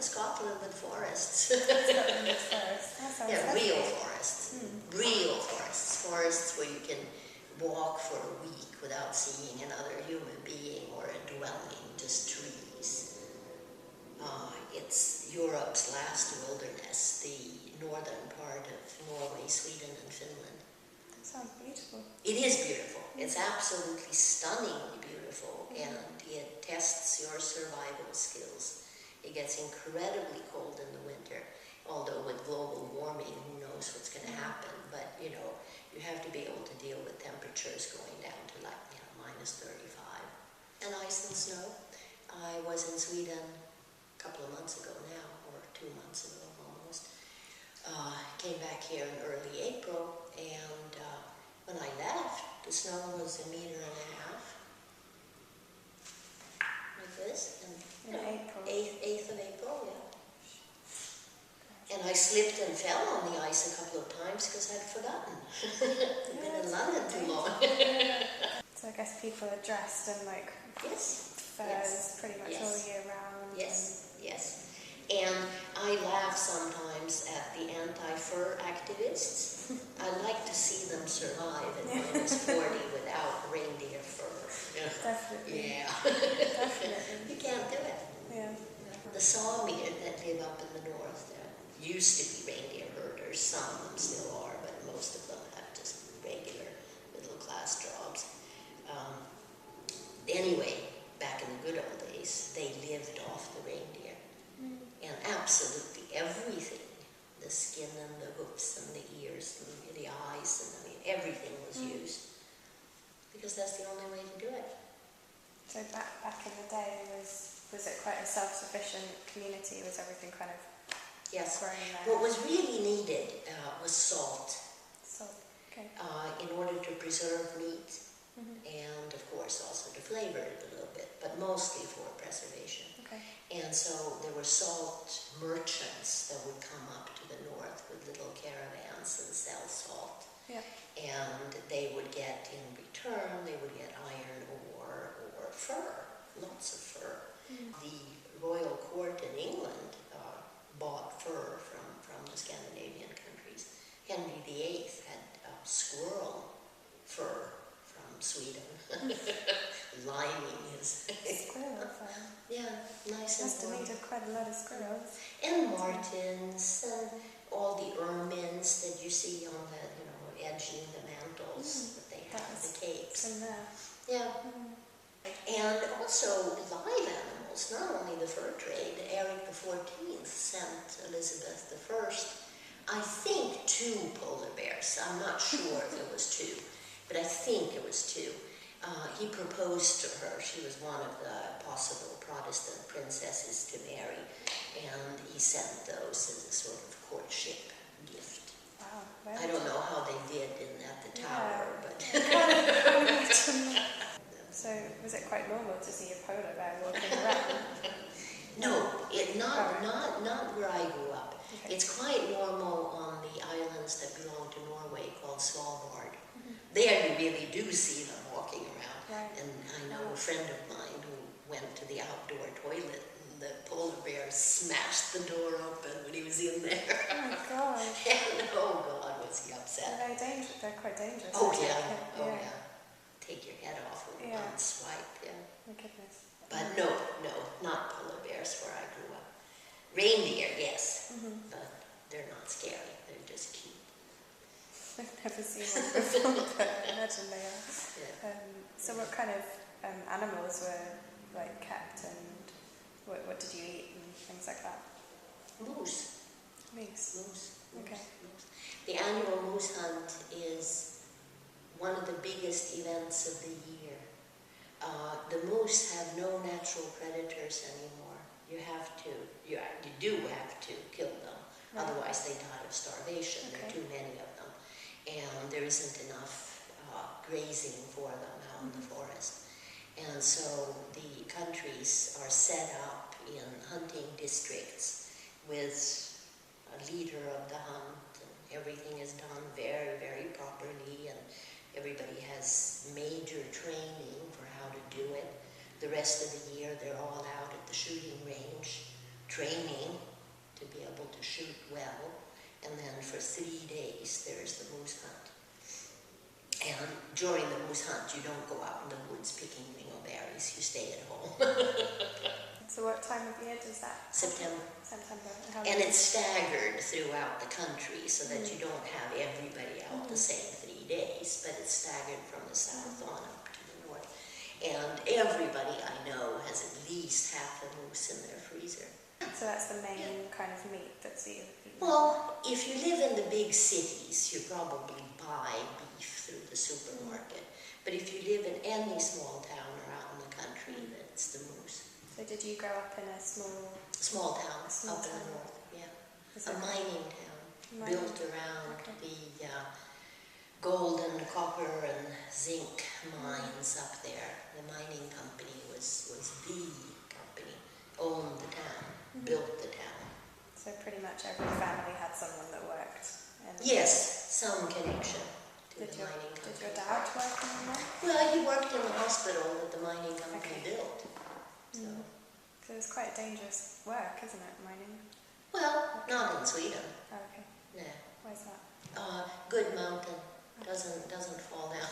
in Scotland with forests. Scotland with forests. That sounds Yeah, lovely. real forests. Real forests. Forests where you can walk for a week without seeing another human being or a dwelling, just trees. It's Europe's last wilderness, the northern part of Norway, Sweden, and Finland. That sounds beautiful. It is beautiful. It's absolutely stunningly beautiful, and it tests your survival skills. It gets incredibly cold in the winter, although with global warming, who knows what's going to happen. But, you know, you have to be able to deal with temperatures going down to like, minus 35. And ice and snow. I was in Sweden a couple of months ago now, or 2 months ago almost. Came back here in early April, and when I left, the snow was 1.5 meters, like this. And, April. 8th of April, yeah. And I slipped and fell on the ice a couple of times because I'd forgotten. I'd been in London too long. So I guess people are dressed in like furs pretty much all year round. Yes, yes. And I laugh sometimes at the anti-fur activists. I like to see them survive at minus 40 without reindeer fur. Definitely. Yeah. Definitely. You can't do it. Yeah. The Sami that live up in the north, used to be reindeer herders. Some of them still are, but most of them have just regular middle-class jobs. Anyway, back in the good old days, they lived off the reindeer. And absolutely everything, the skin and the hoofs and the ears and the eyes, and everything was used. Because that's the only way to do it. So back in the day, was it quite a self-sufficient community? Was everything kind of growing there? What was really needed was salt. Salt, okay. In order to preserve meat, and of course also to flavor it a little bit, but mostly for preservation. Okay. And so there were salt merchants that would come up to the north with little caravans and sell salt. Yeah. And they would get, in return, they would get iron ore or fur, lots of fur. The royal court in England bought fur from the Scandinavian countries. Henry VIII had squirrel fur from Sweden, lining his... Squirrel fur? Yeah, nice and Must have needed quite a lot of squirrels. And martins, and all the ermines that you see on the, edging the mantles that they have, the capes. In there. Yeah. And also live animals, not only the fur trade. Eric XIV sent Elizabeth I, I think 2 polar bears. I'm not sure if it was 2, but I think it was 2. He proposed to her. She was one of the possible Protestant princesses to marry, and he sent those as a sort of courtship gift. Wow. I don't know how they did at the tower, but... So, was it quite normal to see a polar bear walking around? No, not where I grew up. Okay. It's quite normal on the islands that belong to Norway called Svalbard. There you really do see them walking around. Right. And I know a friend of mine who went to the outdoor toilet, and the polar bear smashed the door open when he was in there. Oh my God. And oh God, was he upset. They're quite dangerous. Oh yeah. Take your head off with one swipe, My goodness. But no, not polar bears where I grew up. Reindeer, yes, but they're not scary. They're just cute. I've never seen one before, but I imagine they are. Yeah. So what kind of animals were kept, and what did you eat and things like that? Moose. Moose. Okay. Moose. The annual moose hunt is one of the biggest events of the year. The moose have no natural predators anymore. You do have to kill them, otherwise they die of starvation. There are too many of them, and there isn't enough grazing for them out in the forest. And so the countries are set up in hunting districts with a leader of the hunt, and everything is done very, very properly, and everybody has major training for how to do it. The rest of the year they're all out at the shooting range training to be able to shoot well, and then for 3 days there's the moose hunt. And during the moose hunt you don't go out in the woods picking ringleberries, you stay at home. So what time of year does that? September. September. And it's staggered throughout the country so that you don't have everybody out the same 3 days, but it's staggered from the south on up to the north. And everybody I know has at least half a moose in their freezer. So that's the main kind of meat that's eaten? Well, if you live in the big cities, you probably buy beef through the supermarket. But if you live in any small town or out in the country, that's the moose. So did you grow up in a small town up in the north? Yeah, a mining town built around the gold and copper and zinc mines up there. The mining company was the company, owned the town, built the town. So pretty much every family had someone that worked in the Yes, some connection to the mining company. Did your dad work in the mine? Well, he worked in the hospital that the mining company built. So it's quite dangerous work, isn't it, mining? Well, not in Sweden. Oh, okay. No. Where's that? Good mountain. Doesn't fall down.